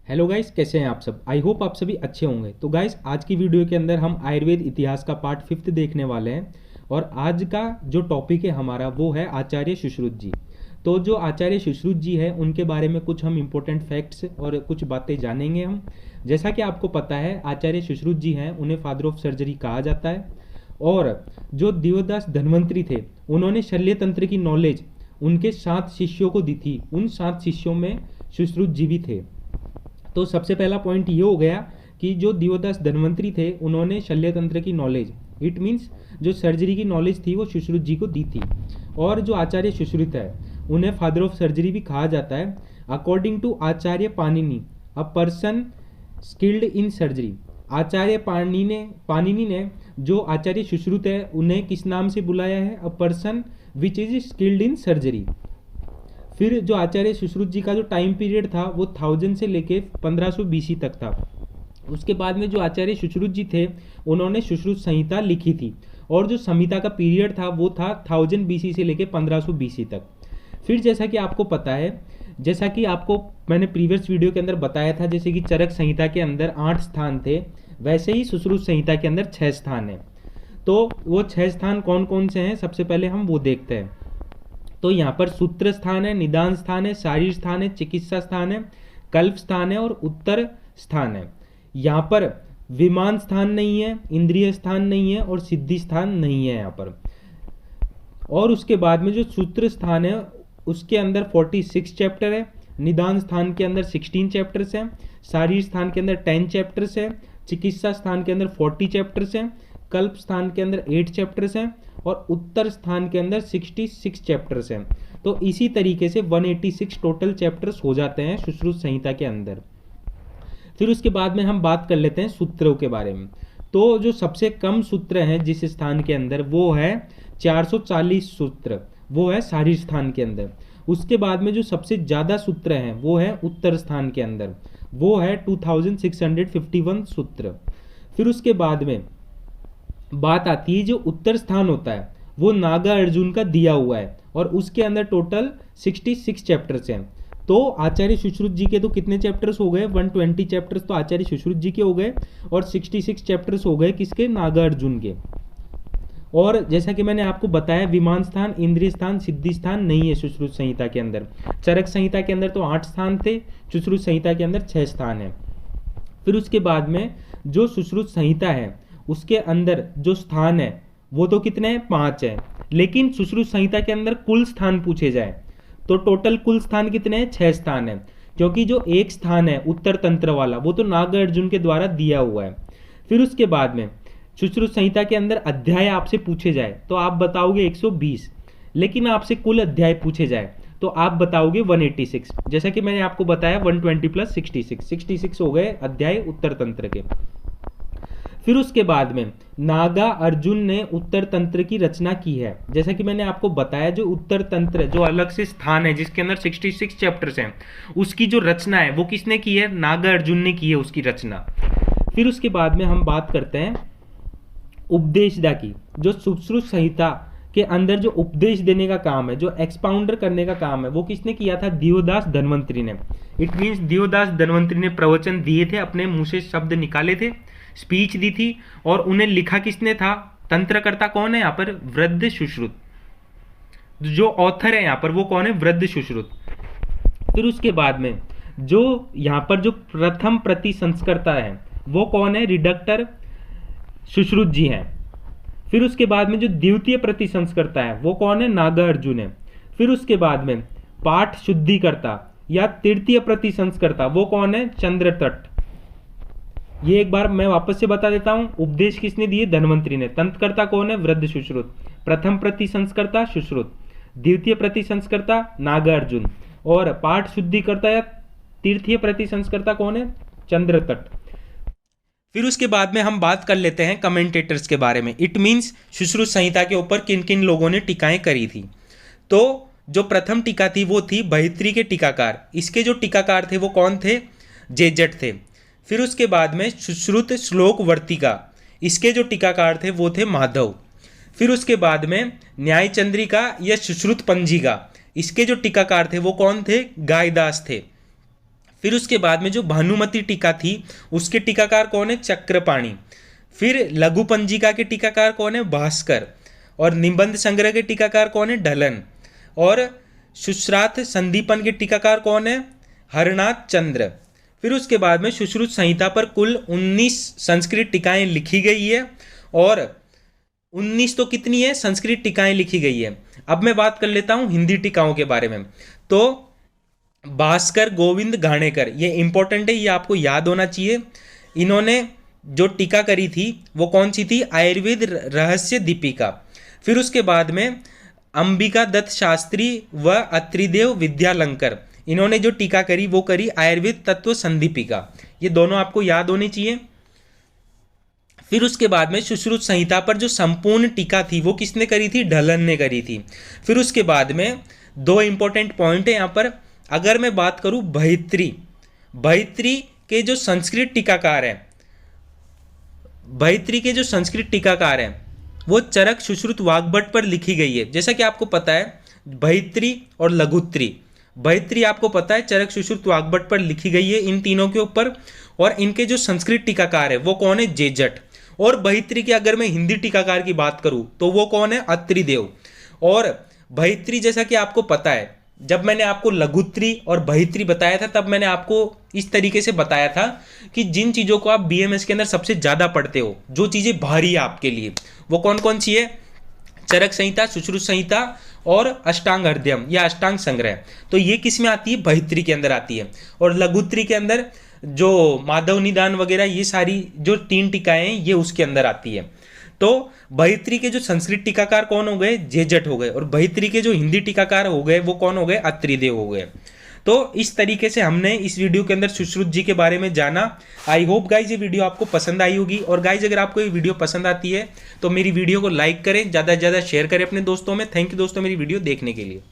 Hello guys, कैसे हैं आप सब। आई होप आप सभी अच्छे होंगे। तो गाइस, आज की वीडियो के अंदर हम आयुर्वेद इतिहास का पार्ट 5 देखने वाले हैं और आज का जो टॉपिक है हमारा वो है आचार्य सुश्रुत जी। तो जो आचार्य सुश्रुत जी है उनके बारे में कुछ हम इम्पोर्टेंट फैक्ट्स और कुछ बातें जानेंगे हम। जैसा कि आपको पता है, आचार्य सुश्रुत जी हैं, उन्हें फादर ऑफ सर्जरी कहा जाता है। और जो दियोदास धन्वंतरी थे, उन्होंने शल्य तंत्र की नॉलेज उनके 7 शिष्यों को दी थी। उन 7 शिष्यों में सुश्रुत जी भी थे। तो सबसे पहला पॉइंट ये हो गया कि जो दियोदास धन्वंतरी थे उन्होंने शल्य तंत्र की नॉलेज, इट मीन्स जो सर्जरी की नॉलेज थी वो सुश्रुत जी को दी थी। और जो आचार्य सुश्रुत है उन्हें फादर ऑफ सर्जरी भी कहा जाता है। According to Acharya Panini, a person skilled in surgery. Acharya Panini ने जो आचार्य सुश्रुत है उन्हें किस नाम से बुलाया है? A person which is skilled in surgery. फिर जो आचार्य सुश्रुत जी का जो टाइम पीरियड था वो 1000 से लेके 1500 BC तक था। उसके बाद में जो आचार्य सुश्रुत जी थे उन्होंने सुश्रुत संहिता लिखी थी और जो संहिता का पीरियड था वो था 1000 BC से लेके 1500 BC तक। फिर जैसा कि आपको पता है, जैसा कि आपको मैंने प्रीवियस वीडियो के अंदर बताया था, जैसे कि चरक संहिता के अंदर 8 स्थान थे, वैसे ही सुश्रुत संहिता के अंदर 6 स्थान हैं। तो वो 6 स्थान कौन कौन से हैं, सबसे पहले हम वो देखते हैं। तो यहाँ पर सूत्र स्थान है, निदान स्थान है, शारीर स्थान है, चिकित्सा स्थान है, कल्प स्थान है और उत्तर स्थान है। यहाँ पर विमान स्थान नहीं है, इंद्रिय स्थान नहीं है और सिद्धि स्थान नहीं है यहाँ पर। और उसके बाद में जो सूत्र स्थान है उसके अंदर 46 चैप्टर है, निदान स्थान के अंदर 16 चैप्टर्स हैं, शारीर स्थान के अंदर 10 चैप्टर्स है, चिकित्सा स्थान के अंदर 40 चैप्टर्स हैं, कल्प स्थान के अंदर 8 चैप्टर्स हैं और उत्तर स्थान के अंदर 66 चैप्टर्स हैं। तो इसी तरीके से 186 टोटल चैप्टर्स हो जाते हैं सुश्रुत संहिता के अंदर। फिर उसके बाद में हम बात कर लेते हैं सूत्रों के बारे में। तो जो सबसे कम सूत्र हैं जिस स्थान के अंदर वो है 440 सूत्र, वो है शारीर स्थान के अंदर। उसके बाद में जो सबसे ज़्यादा सूत्र हैं वो है उत्तर स्थान के अंदर, वो है 2651 सूत्र। फिर उसके बाद में बात आती है जो उत्तर स्थान होता है वो नागा अर्जुन का दिया हुआ है और उसके अंदर टोटल 66 चैप्टर्स हैं। तो आचार्य सुश्रुत जी के तो कितने चैप्टर्स हो गए? 120 चैप्टर्स तो आचार्य सुश्रुत जी के हो गए और 66 चैप्टर्स हो गए किसके? नागा अर्जुन के। और जैसा कि मैंने आपको बताया, विमान स्थान, इंद्रिय स्थान, सिद्धि स्थान नहीं है सुश्रुत संहिता के अंदर। चरक संहिता के अंदर तो 8 स्थान थे, सुश्रुत संहिता के अंदर 6 स्थान है। फिर उसके बाद में जो सुश्रुत संहिता है उसके अंदर जो स्थान है वो तो कितने हैं? 5 है। लेकिन सुश्रुत संहिता के अंदर कुल स्थान पूछे जाए तो टोटल कुल स्थान कितने हैं? 6 स्थान है, क्योंकि जो एक स्थान है उत्तर तंत्र वाला वो तो नाग अर्जुन के द्वारा दिया हुआ है। फिर उसके बाद में सुश्रुत संहिता के अंदर अध्याय आपसे पूछे जाए तो आप बताओगे 120, लेकिन आपसे कुल अध्याय पूछे जाए तो आप बताओगे 186। जैसा कि मैंने आपको बताया 120 प्लस 66 हो गए अध्याय उत्तर तंत्र के। फिर उसके बाद में नागा अर्जुन ने उत्तर तंत्र की रचना की है। जैसा कि मैंने आपको बताया, जो उत्तर तंत्र जो अलग से स्थान है जिसके अंदर 66 चैप्टर्स हैं, उसकी जो रचना है वो किसने की है? नागा अर्जुन ने की है उसकी रचना। फिर उसके बाद में हम बात करते हैं उपदेशदा की। जो सुश्रुत संहिता के अंदर जो उपदेश देने का काम है, जो एक्सपाउंडर करने का काम है, वो किसने किया था? दियोदास धन्वंतरी ने। इट मीन्स दियोदास धन्वंतरी ने प्रवचन दिए थे, अपने मुंह से शब्द निकाले थे, स्पीच दी थी और उन्हें लिखा किसने था? तंत्रकर्ता कौन है यहाँ पर? वृद्ध सुश्रुत। जो ऑथर है यहाँ पर वो कौन है? वृद्ध सुश्रुत। फिर उसके बाद में जो यहाँ पर जो प्रथम प्रति संस्कर्ता है वो कौन है? रिडक्टर सुश्रुत जी हैं। फिर उसके बाद में जो द्वितीय प्रति संस्कर्ता है वो कौन है? नागा अर्जुन है। फिर उसके बाद में पाठ शुद्धिकर्ता या तृतीय प्रति संस्कर्ता वो कौन है? चंद्रतट। ये एक बार मैं वापस से बता देता हूं, उपदेश किसने दिए? धन्वंतरी ने। तंत्रकर्ता कौन है? वृद्ध सुश्रुत। प्रथम प्रति संस्कर्ता सुश्रुत, द्वितीय प्रति संस्कर्ता नागा अर्जुन और पाठ शुद्धिकर्ता या तृतीय प्रति संस्कर्ता कौन है? चंद्रतट। फिर उसके बाद में हम बात कर लेते हैं कमेंटेटर्स के बारे में। इट मीन्स सुश्रुत संहिता के ऊपर किन किन लोगों ने टीकाएं करी थी। तो जो प्रथम टीका थी वो थी बहित्री के टीकाकार। इसके जो टीकाकार थे वो कौन थे? जेजट थे। फिर उसके बाद में सुश्रुत श्लोक वर्तिका, इसके जो टीकाकार थे वो थे माधव। फिर उसके बाद में न्याय चंद्रिका या सुश्रुत पंजिका, इसके जो टीकाकार थे वो कौन थे? गायदास थे। फिर उसके बाद में जो भानुमति टीका थी उसके टीकाकार कौन है? चक्रपाणी। फिर लघु पंजिका के टीकाकार कौन है? भास्कर। और निबंध संग्रह के टीकाकार कौन है? ढलन। और सुश्रात संदीपन के टीकाकार कौन है? हरनाथ चंद्र। फिर उसके बाद में सुश्रुत संहिता पर कुल 19 संस्कृत टीकाएं लिखी गई है, और 19 तो कितनी है? संस्कृत टीकाएं लिखी गई है। अब मैं बात कर लेता हूं हिंदी टीकाओं के बारे में। तो भास्कर गोविंद घाणेकर, ये इंपॉर्टेंट है, ये आपको याद होना चाहिए। इन्होंने जो टीका करी थी वो कौन सी थी? आयुर्वेद रहस्य दीपिका। फिर उसके बाद में अंबिका दत्त शास्त्री व अत्रिदेव विद्यालंकर, इन्होंने जो टीका करी वो करी आयुर्वेद तत्व संदीपिका। ये दोनों आपको याद होनी चाहिए। फिर उसके बाद में सुश्रुत संहिता पर जो संपूर्ण टीका थी वो किसने करी थी? ढलन ने करी थी। फिर उसके बाद में दो इंपॉर्टेंट पॉइंट है यहाँ पर। अगर मैं बात करूँ भैत्री के जो संस्कृत टीकाकार हैं, भैत्री के जो संस्कृत टीकाकार हैं वो चरक सुश्रुत वाग्भट पर लिखी गई है। जैसा कि आपको पता है भैत्री और लघुत्री, भैत्री आपको पता है चरक सुश्रुत वाग्भट पर लिखी गई है इन तीनों के ऊपर। और इनके जो संस्कृत टीकाकार है वो कौन है? जेजट। और भैत्री के अगर मैं हिंदी टीकाकार की बात करूं तो वो कौन है? अत्रिदेव। और भैत्री, जैसा कि आपको पता है, जब मैंने आपको लघुत्री और भैत्री बताया था तब मैंने आपको इस तरीके से बताया था कि जिन चीज़ों को आप बीएमएस के अंदर सबसे ज़्यादा पढ़ते हो, जो चीज़ें भारी है आपके लिए, वो कौन कौन सी है? चरक संहिता, सुश्रुत संहिता और अष्टांग हृदयम या अष्टांग संग्रह। तो ये किस में आती है? भैत्री के अंदर आती है। और लघुत्री के अंदर जो माधव निदान वगैरह, ये सारी जो 3 टीकाएं हैं ये उसके अंदर आती है। तो भैत्री के जो संस्कृत टीकाकार कौन हो गए? जेजट हो गए। और भैत्री के जो हिंदी टीकाकार हो गए वो कौन हो गए? अत्रिदेव हो गए। तो इस तरीके से हमने इस वीडियो के अंदर सुश्रुत जी के बारे में जाना। आई होप गाइज ये वीडियो आपको पसंद आई होगी। और गाइज अगर आपको ये वीडियो पसंद आती है तो मेरी वीडियो को लाइक करें, ज़्यादा से ज़्यादा शेयर करें अपने दोस्तों में। थैंक यू दोस्तों मेरी वीडियो देखने के लिए।